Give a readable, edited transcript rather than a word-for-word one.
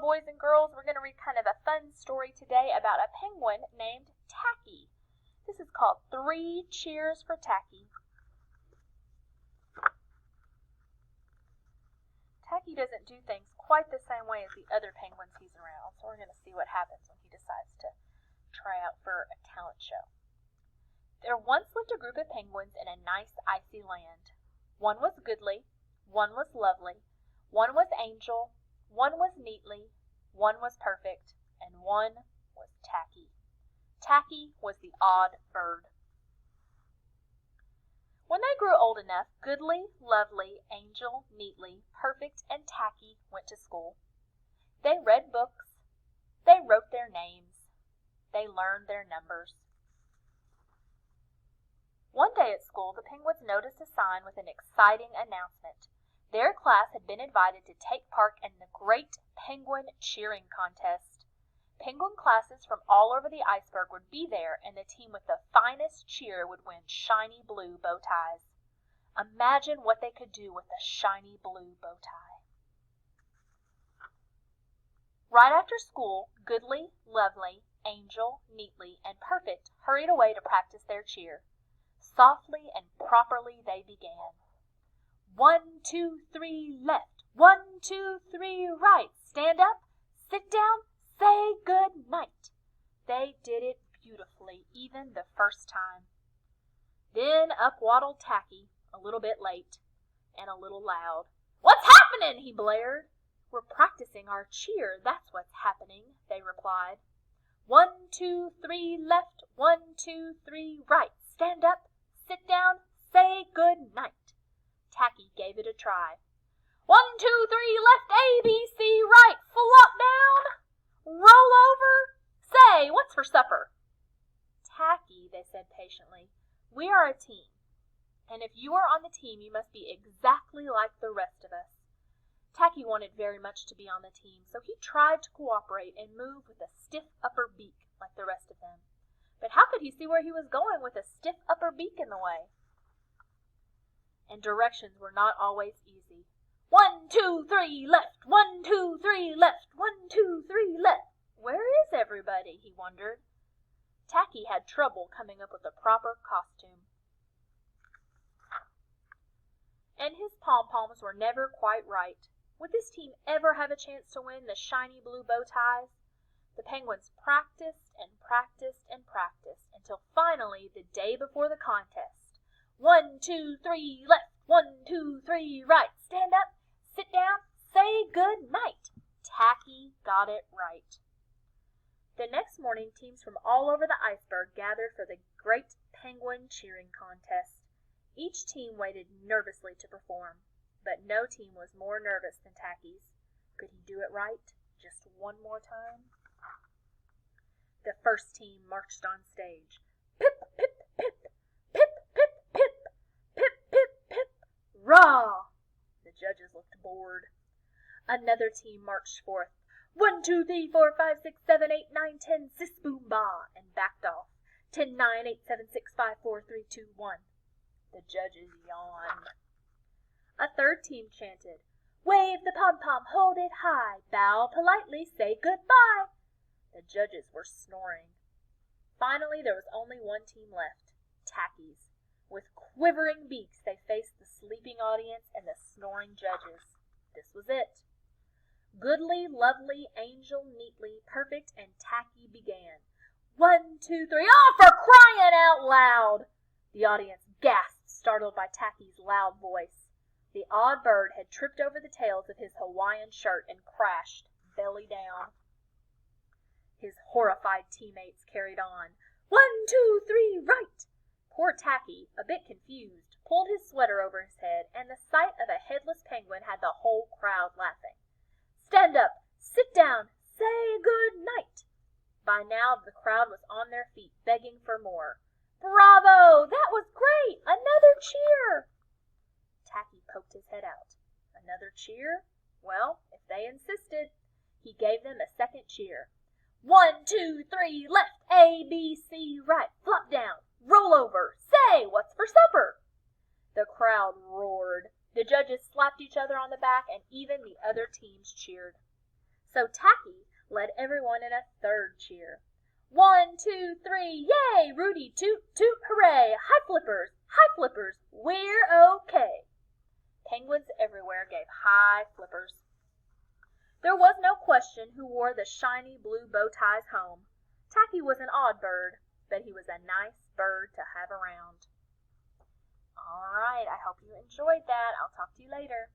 boys and girls. We're going to read kind of a fun story today about a penguin named Tacky. This is called 3 Cheers for Tacky. Tacky doesn't do things quite the same way as the other penguins he's around, so we're going to see what happens when he decides to try out for a talent show. There once lived a group of penguins in a nice icy land. One was goodly, one was lovely, one was angel, one was neatly, one was perfect, and one was Tacky. Tacky was the odd bird. When they grew old enough, goodly, lovely, angel, neatly, perfect, and Tacky went to school. They read books. They wrote their names. They learned their numbers. One day at school, the penguins noticed a sign with an exciting announcement. Their class had been invited to take part in the Great Penguin Cheering Contest. Penguin classes from all over the iceberg would be there, and the team with the finest cheer would win shiny blue bow ties. Imagine what they could do with a shiny blue bow tie. Right after school, goodly, lovely, angel, neatly, and perfect hurried away to practice their cheer. Softly and properly they began. 1, 2, 3, left. 1, 2, 3, right. Stand up, sit down, say good night. They did it beautifully, even the first time. Then up waddled Tacky, a little bit late, and a little loud. "What's happening?" he blared. "We're practicing our cheer, that's what's happening," they replied. 1, 2, 3, left. 1, 2, 3, right. Stand up, sit down, say good night. Tacky gave it a try. 1, 2, 3, left. A, B, C, right. Flop down. Roll over. Say, what's for supper? Tacky, they said patiently, we are a team, and if you are on the team, you must be exactly like the rest of us. Tacky wanted very much to be on the team, so he tried to cooperate and move with a stiff upper beak like the rest of them. But how could he see where he was going with a stiff upper beak in the way? And directions were not always easy. 1, 2, 3, left. 1, 2, 3, left. 1, 2, 3, left. Where is everybody? He wondered. Tacky had trouble coming up with a proper costume. And his pom-poms were never quite right. Would this team ever have a chance to win the shiny blue bow ties? The penguins practiced and practiced and practiced until finally, the day before the contest, 1, 2, 3, left. 1, 2, 3, right. Stand up, sit down, say good night. Tacky got it right. The next morning, teams from all over the iceberg gathered for the Great Penguin Cheering Contest. Each team waited nervously to perform, but no team was more nervous than Tacky's. Could he do it right just one more time? The first team marched on stage. Pip, pip, pip, pip, pip, pip, pip, pip, pip, rah! The judges looked bored. Another team marched forth. 1, 2, 3, 4, 5, 6, 7, 8, 9, 10, sis, boom, ba, and backed off. 10, 9, 8, 7, 6, 5, 4, 3, 2, 1. The judges yawned. A third team chanted, wave the pom-pom, hold it high, bow politely, say goodbye. The judges were snoring. Finally, there was only one team left, Tacky's. With quivering beaks, they faced the sleeping audience and the snoring judges. This was it. Goodly, lovely, angel, neatly, perfect, and Tacky began. 1, 2, 3, oh, for crying out loud! The audience gasped, startled by Tacky's loud voice. The odd bird had tripped over the tails of his Hawaiian shirt and crashed, belly down. His horrified teammates carried on. 1, 2, 3, right! Poor Tacky, a bit confused, pulled his sweater over his head, and the sight of a headless penguin had the whole crowd laughing. Stand up, sit down, say good night. By now the crowd was on their feet, begging for more. Bravo! That was great! Another cheer! Tacky poked his head out. Another cheer? Well, if they insisted. He gave them a second cheer. 1, 2, 3, left. A, B, C, right. Flop down. Roll over. Say, what's for supper? The crowd roared. The judges slapped each other on the back, and even the other teams cheered. So Tacky led everyone in a third cheer. 1, 2, 3, yay! Rudy, toot, toot, hooray! High flippers, we're okay! Penguins everywhere gave high flippers. There was no question who wore the shiny blue bow ties home. Tacky was an odd bird, but he was a nice bird to have around. All right, I hope you enjoyed that. I'll talk to you later.